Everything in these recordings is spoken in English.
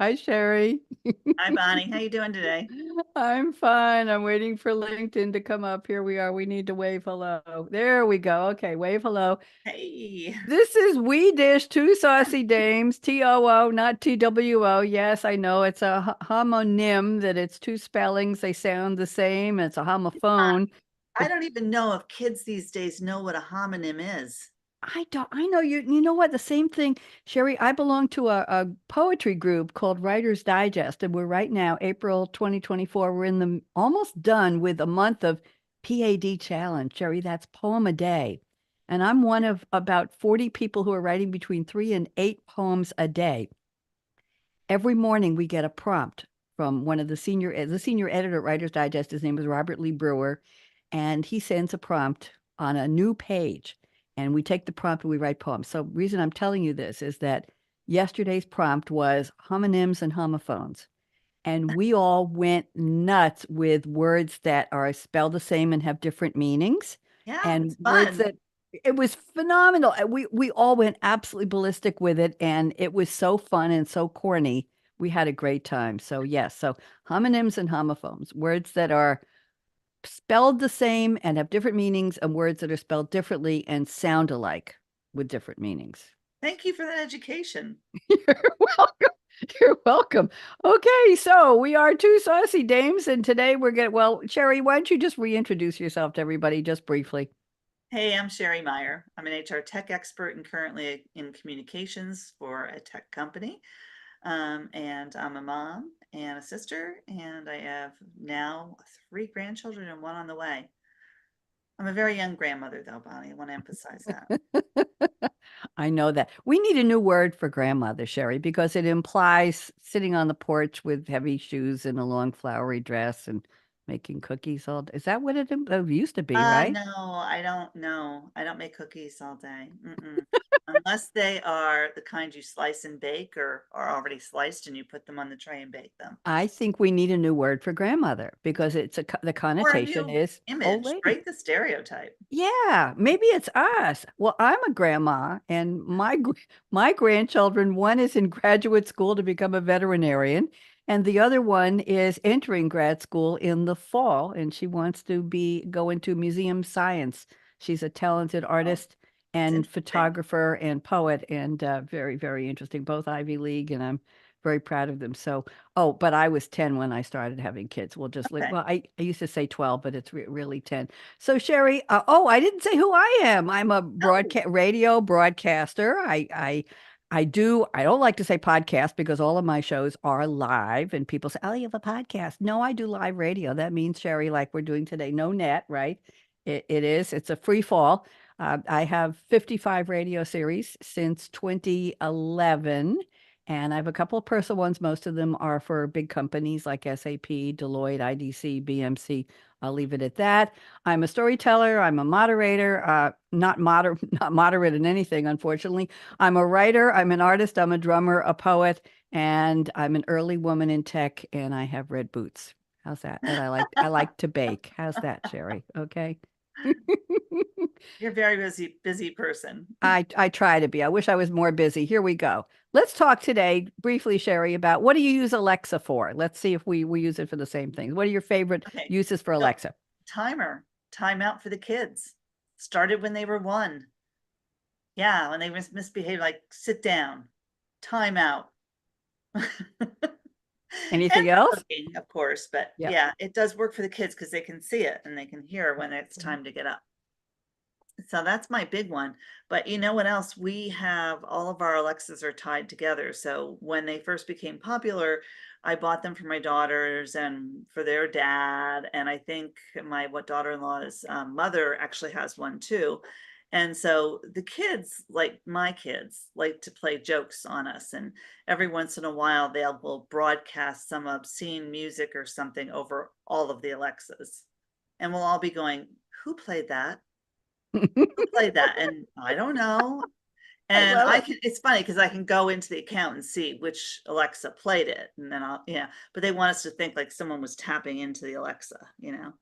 Hi, Sherry. Hi, Bonnie. How you doing today? I'm fine. I'm waiting for LinkedIn to come up. Here we are. We need to wave hello. There we go. Okay, wave hello. Hey. This is We Dish Two Saucy Dames, TOO, not TWO. Yes, I know it's a homonym, that it's two spellings. They sound the same. It's a Uh, homophone. I don't even know if kids these days know what a homonym is. I don't, I know you know what, the same thing, Sherry. I belong to a poetry group called Writer's Digest, and we're right now, April 2024, we're in the almost done with a month of PAD challenge. Sherry, that's poem a day. And I'm one of about 40 people who are writing between 3 and 8 poems a day. Every morning we get a prompt from one of the senior editor at Writer's Digest. His name is Robert Lee Brewer, and he sends a prompt on a new page, and we take the prompt and we write poems. So, reason I'm telling you this is that yesterday's prompt was homonyms and homophones, and we all went nuts with words that are spelled the same and have different meanings, Yeah, and it's words fun. that it was phenomenal. We all went absolutely ballistic with it, and it was so fun and so corny. We had a great time. So yes, so homonyms and homophones, words that are spelled the same and have different meanings, and words that are spelled differently and sound alike with different meanings. Thank you for that education. You're welcome. You're welcome. Okay, so we are two saucy dames, and today we're getting, well, Sherry, why don't you just reintroduce yourself to everybody just briefly? Hey, I'm Sherry Meyer. I'm an HR tech expert and currently in communications for a tech company. And I'm a mom and a sister, and I have now three grandchildren and one on the way. I'm a very young grandmother, though, Bonnie. I want to emphasize that. I know that. We need a new word for grandmother, Sherry, because it implies sitting on the porch with heavy shoes and a long flowery dress and making cookies all day. Is that what it used to be, right? No, I don't know. I don't make cookies all day. Mm-mm. Unless they are the kind you slice and bake or are already sliced and you put them on the tray and bake them. I think we need a new word for grandmother because the Or a connotation new is old image. lady. Break the stereotype. Yeah, maybe it's us. Well, I'm a grandma, and my grandchildren, one is in graduate school to become a veterinarian, and the other one is entering grad school in the fall, and she wants to be go into museum science. She's a talented Oh, artist it's and interesting. photographer and poet, and very, very interesting, both Ivy League, and I'm very proud of them. So, oh, but I was 10 when I started having kids. We'll just live. Okay. Well, I used to say 12, but it's really 10. So Sherry, oh, I didn't say who I am. I'm a Oh, broadcast radio broadcaster. I don't like to say podcast because all of my shows are live, and people say, "Oh, you have a podcast." No, I do live radio. That means, Sherry, like we're doing today, no net, right? It is. It's a free fall. I have 55 radio series since 2011. And I have a couple of personal ones. Most of them are for big companies like SAP, Deloitte, IDC, BMC. I'll leave it at that. I'm a storyteller. I'm a moderator. Not moderate in anything, unfortunately. I'm a writer. I'm an artist. I'm a drummer, a poet, and I'm an early woman in tech. And I have red boots. How's that? And I like to bake. How's that, Sherry? Okay. you're a very busy person. I try to be. I wish I was more busy. Here we go. Let's talk today briefly, Sherry, about what do you use Alexa for? Let's see if we use it for the same things. What are your favorite Okay. uses for So Alexa? timer, timeout for the kids. Started when they were one. Yeah, when they misbehave, like sit down, timeout. And Anything for else? cooking, of course, but Yeah. yeah, it does work for the kids because they can see it and they can hear when it's time to get up. So that's my big one. But you know what else? We have all of our Alexas are tied together. So when they first became popular, I bought them for my daughters and for their dad. And I think my what daughter-in-law's mother actually has one too. And so the kids, like my kids, like to play jokes on us. And every once in a while, they'll will broadcast some obscene music or something over all of the Alexas. And we'll all be going, who played that? Who played that? And I don't know. I And love I it. can, it's funny because I can go into the account and see which Alexa played it. And then I'll, yeah, but they want us to think like someone was tapping into the Alexa, you know?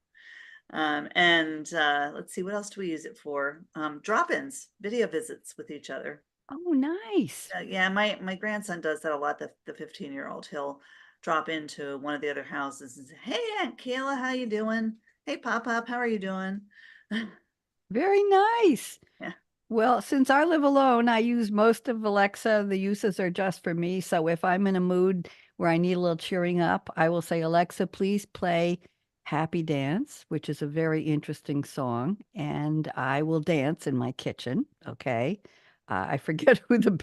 And let's see, what else do we use it for? Drop-ins, video visits with each other. Oh, nice. Yeah, my grandson does that a lot. The 15-year-old, he'll drop into one of the other houses and say, "Hey, Aunt Kayla, how you doing? Hey, Pop Pop, how are you doing?" Very nice. Yeah. Well, since I live alone, I use most of Alexa. The uses are just for me. So if I'm in a mood where I need a little cheering up, I will say, Alexa, please play Happy Dance, which is a very interesting song. And I will dance in my kitchen. Okay. I forget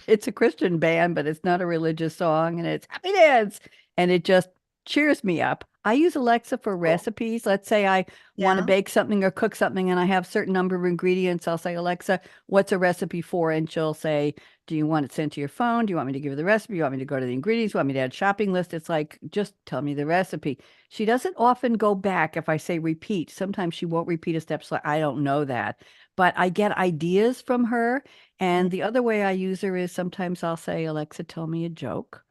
it's a Christian band, but it's not a religious song and it's Happy Dance. And it just cheers me up. I use Alexa for Cool. recipes. Let's say I want to Yeah. bake something or cook something and I have certain number of ingredients. I'll say, Alexa, what's a recipe for? And she'll say, do you want it sent to your phone? Do you want me to give you the recipe? You want me to go to the ingredients? You want me to add shopping list? It's like, just tell me the recipe. She doesn't often go back if I say repeat. Sometimes she won't repeat a step, so I don't know that. But I get ideas from her. Mhm. And the other way I use her is sometimes I'll say, Alexa, tell me a joke.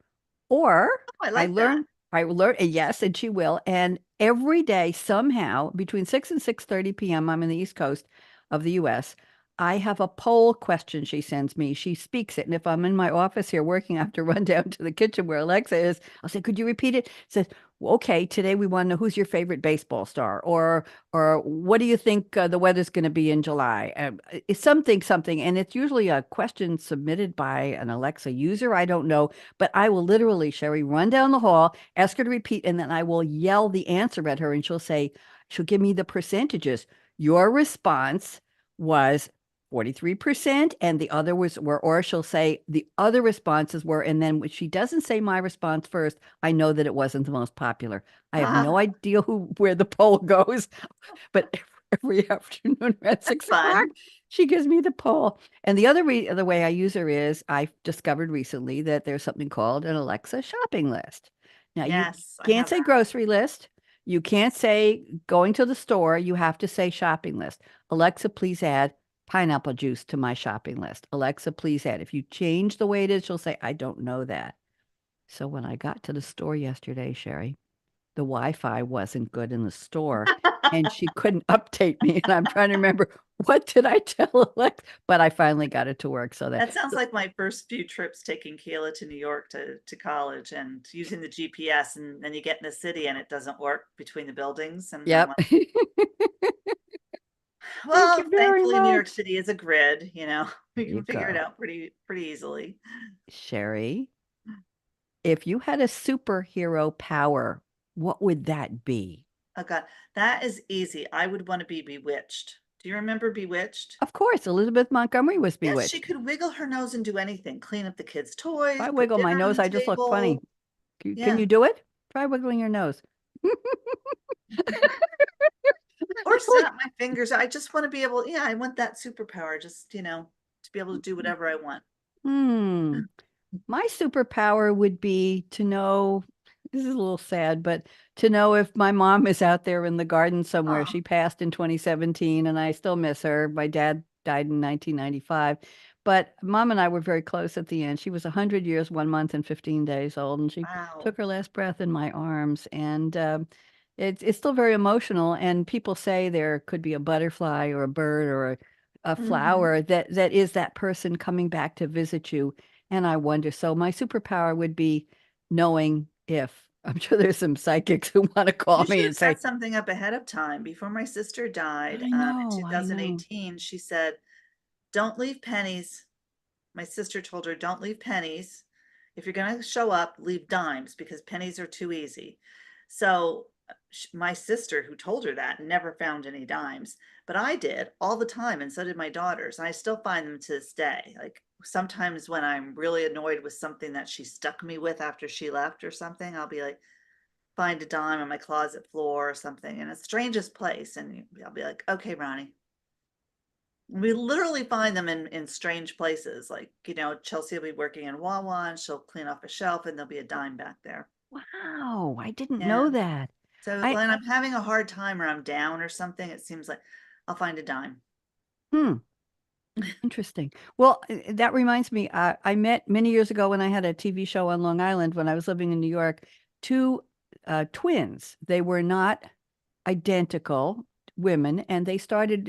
Or Oh, I I like that. learn, I learn, yes, and she will. And every day, somehow, between 6 and 6:30 p.m., I'm in the East Coast of the US. I have a poll question she sends me. She speaks it. And if I'm in my office here working, I have to run down to the kitchen where Alexa is. I'll say, could you repeat it? It says, well, okay, today we want to know who's your favorite baseball star, or what do you think the weather's going to be in July? It's something, and it's usually a question submitted by an Alexa user. I don't know, but I will literally, Sherry, run down the hall, ask her to repeat, and then I will yell the answer at her, and she'll give me the percentages. Your response was 43%, and the other were, or she'll say the other responses were, and then when she doesn't say my response first, I know that it wasn't the most popular. I have no Ah, idea where the poll goes, but every afternoon at that's 6 o'clock, fun. she gives me the poll. And the way I use her is I discovered recently that there's something called an Alexa shopping list. Now you Yes, I can't have say that. grocery list. You can't say going to the store. You have to say shopping list. Alexa, please add pineapple juice to my shopping list. Alexa, please add. If you change the way it is, she'll say, I don't know that. So when I got to the store yesterday, Sherry, the Wi-Fi wasn't good in the store and she couldn't update me. And I'm trying to remember what did I tell Alexa? But I finally got it to work. That sounds like my first few trips taking Kayla to New York to college and using the GPS, and then you get in the city and it doesn't work between the buildings. And I'm Yep. like, Thank you well, very thankfully New York much. City is a grid, we There you can figure it go. out pretty easily. Sherry, if you had a superhero power, what would that be? Oh God, that is easy. I would want to be bewitched. Do you remember Bewitched? Of course, Elizabeth Montgomery was Yes, she bewitched. could wiggle her nose and do anything, clean up the kids' If toys, I put wiggle my dinner on nose, the I just look funny. table. Can Yeah. you do it? Try wiggling your nose. Or snap my fingers. I just want to be able, yeah, I want that superpower, just, to be able to do whatever I want. Hmm. My superpower would be to know, this is a little sad, but to know if my mom is out there in the garden somewhere. Oh, She passed in 2017 and I still miss her. My dad died in 1995, but mom and I were very close at the end. She was 100 years, 1 month, and 15 days old, and she wow. took her last breath in my arms. And it's still very emotional. And people say there could be a butterfly or a bird or a Hmm. flower that is that person coming back to visit you, and I wonder, so my superpower would be knowing if I'm sure there's some psychics who want to call You should me have and say, set something up ahead of time. Before my sister died, in I know. 2018, she said, "Don't leave pennies." My sister told her, "Don't leave pennies. If you're going to show up, leave dimes because pennies are too easy." So my sister, who told her that, never found any dimes, but I did all the time, and so did my daughters. And I still find them to this day. Like sometimes when I'm really annoyed with something that she stuck me with after she left or something, I'll be like, find a dime on my closet floor or something in the strangest place, and I'll be like, "Okay, Ronnie." We literally find them in strange places. Like, Chelsea will be working in Wawa and she'll clean off a shelf and there'll be a dime back there. Wow, I didn't Yeah. know that. So I when I'm having a hard time or I'm down or something, it seems like I'll find a dime. hmm, interesting. Well, that reminds me, I met many years ago when I had a TV show on Long Island when I was living in New York, two twins. They were not identical women, and they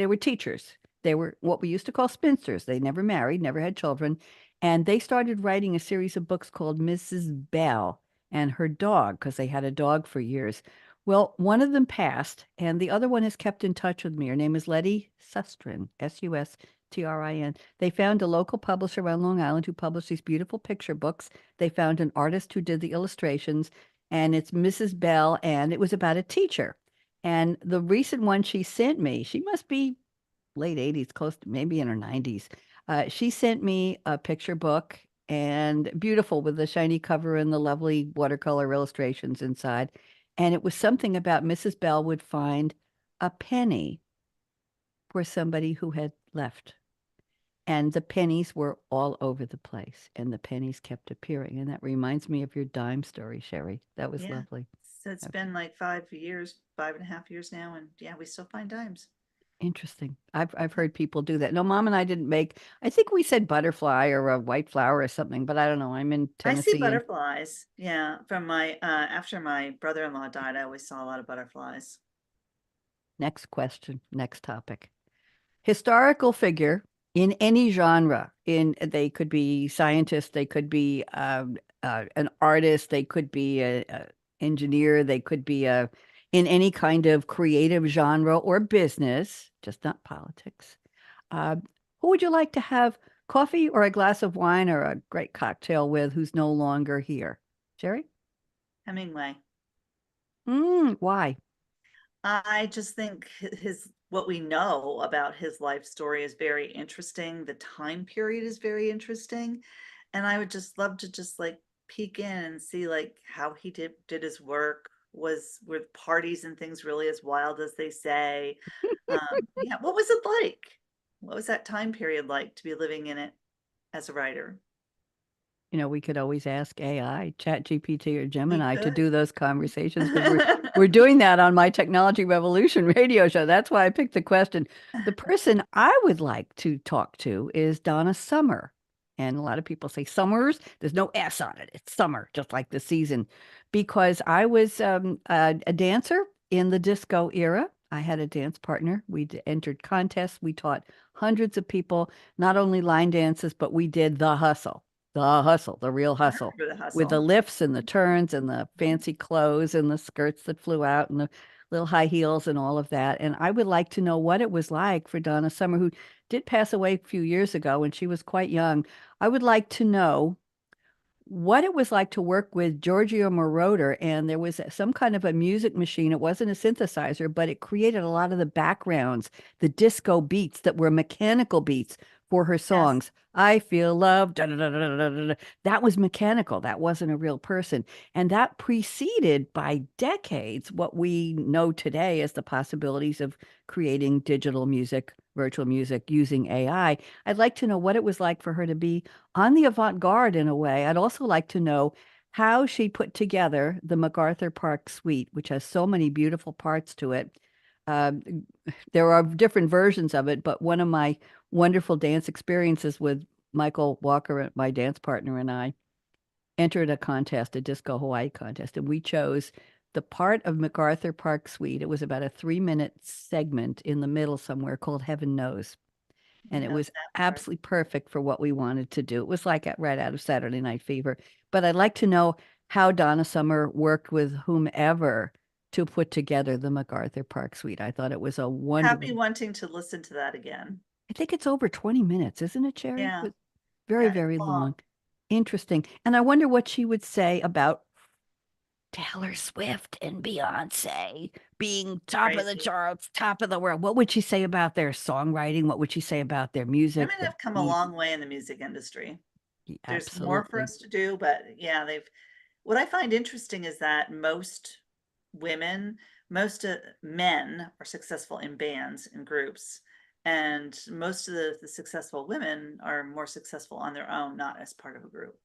were teachers. They were what we used to call spinsters. They never married, never had children. And they started writing a series of books called Mrs. Bell and her dog, because they had a dog for years. Well, one of them passed, and the other one has kept in touch with me. Her name is Letty Sustrin, Sustrin. They found a local publisher on Long Island who published these beautiful picture books. They found an artist who did the illustrations, and it's Mrs. Bell, and it was about a teacher. And the recent one she sent me, she must be late 80s, close to maybe in her 90s. She sent me a picture book and beautiful with the shiny cover and the lovely watercolor illustrations inside. And it was something about Mrs. Bell would find a penny for somebody who had left. And the pennies were all over the place, and the pennies kept appearing. And that reminds me of your dime story, Sherry. That was Yeah. lovely. So it's That was been like 5 years, 5.5 years now, and yeah, we still find dimes. interesting. I've heard people do that. No, Mom and I didn't make. I think we said butterfly or a white flower or something, but I don't know. I'm in I see Tennessee, and butterflies. Yeah, from my after my brother-in-law died, I always saw a lot of butterflies. next question, next topic. Historical figure in any genre. In they could be scientists, they could be an artist, they could be a engineer, they could be a in any kind of creative genre or business, just not politics. Uh, who would you like to have coffee or a glass of wine or a great cocktail with who's no longer here? Jerry? Hemingway. Why? I just think his what we know about his life story is very interesting. The time period is very interesting. And I would just love to just like peek in and see like how he did his work. Was were parties and things really as wild as they say? Yeah, what was it like? What was that time period like to be living in it as a writer? We could always ask AI, Chat GPT or We Gemini to could. do those conversations because we're doing that on my Technology Revolution radio show. That's why I picked the question. The person I would like to talk to is Donna Summer. And a lot of people say Summers. There's no S on it. It's summer, just like the season. Because I was a dancer in the disco era. I had a dance partner. Entered contests. We taught hundreds of people not only line dances, but we did the real I hustle, remember the with the hustle. lifts and the turns and the Mhm. fancy clothes and the skirts that flew out and the little high heels and all of that. And I would like to know what it was like for Donna Summer, who did pass away a few years ago when she was quite young. I would like to know what it was like to work with Giorgio Moroder. And there was some kind of a music machine. It wasn't a synthesizer, but it created a lot of the backgrounds, the disco beats that were mechanical beats for her Yes. songs. I feel love. Da, da, da, da, da, da, da. That was mechanical. That wasn't a real person. And that preceded by decades what we know today as the possibilities of creating digital music, virtual music using AI. I'd like to know what it was like for her to be on the avant-garde in a way. I'd also like to know how she put together the MacArthur Park Suite, which has so many beautiful parts to it. Um, there are different versions of it, but one of my wonderful dance experiences with Michael Walker, my dance partner, and I entered a contest, a Disco Hawaii contest, and we chose the part of MacArthur Park Suite. It was about a 3-minute segment in the middle somewhere called Heaven Knows, I and it know was that part. absolutely perfect for what we wanted to do. It was like right out of Saturday Night Fever. But I'd like to know how Donna Summer worked with whomever to put together the MacArthur Park Suite. I thought it was a Have wonderful. me wanting to listen to that again. I think it's over 20 minutes, isn't it, Cherry? Yeah. Very, Yeah, it's very long. long. Interesting. And I wonder what she would say about Taylor Swift and Beyonce being top of the Crazy. charts, top of the world. What would she say about their songwriting? What would she say about their Women music, the have come a beat? long way in the music industry. There's more for Absolutely. us to do, but yeah, they've what I find interesting is that most women, most men are successful in bands and groups, and most of the successful women are more successful on their own, not as part of a group.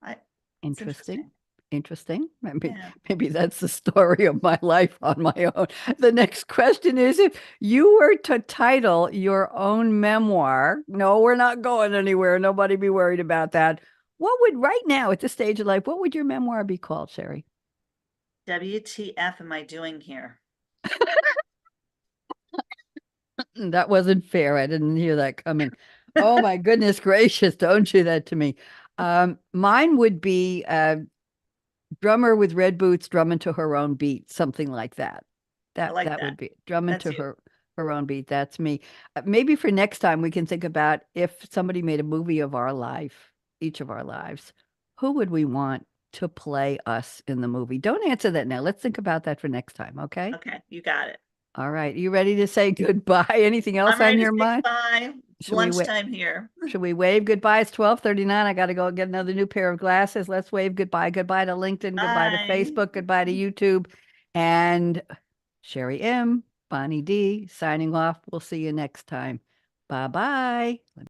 I It's Interesting. interesting. Interesting. Maybe, Yeah. maybe that's the story of my life on my own. The next question is if you were to title your own memoir, no, we're not going anywhere. Nobody be worried about that. What would, right now at this stage of life, what would your memoir be called, Sherry? WTF am I doing here? That wasn't fair. I didn't hear that coming. Oh my goodness gracious, don't do that to me. Mine would be drummer with red boots drumming to her own beat, something like that. I That like that that. would be drumming That's to you. her own beat. That's me. Maybe for next time we can think about if somebody made a movie of our life, each of our lives, who would we want to play us in the movie? Don't answer that now. Let's think about that for next time, okay? Okay, you got it. All right. You ready to say goodbye? Anything else I'm on ready to your say mind? goodbye. It's Should we wait? lunchtime here. Should we wave goodbye? It's 12:39. I got to go get another new pair of glasses. Let's wave goodbye. Goodbye to LinkedIn, goodbye to Bye. Facebook, goodbye to YouTube. And Sherry M, Bonnie D, signing off. We'll see you next time. Bye bye.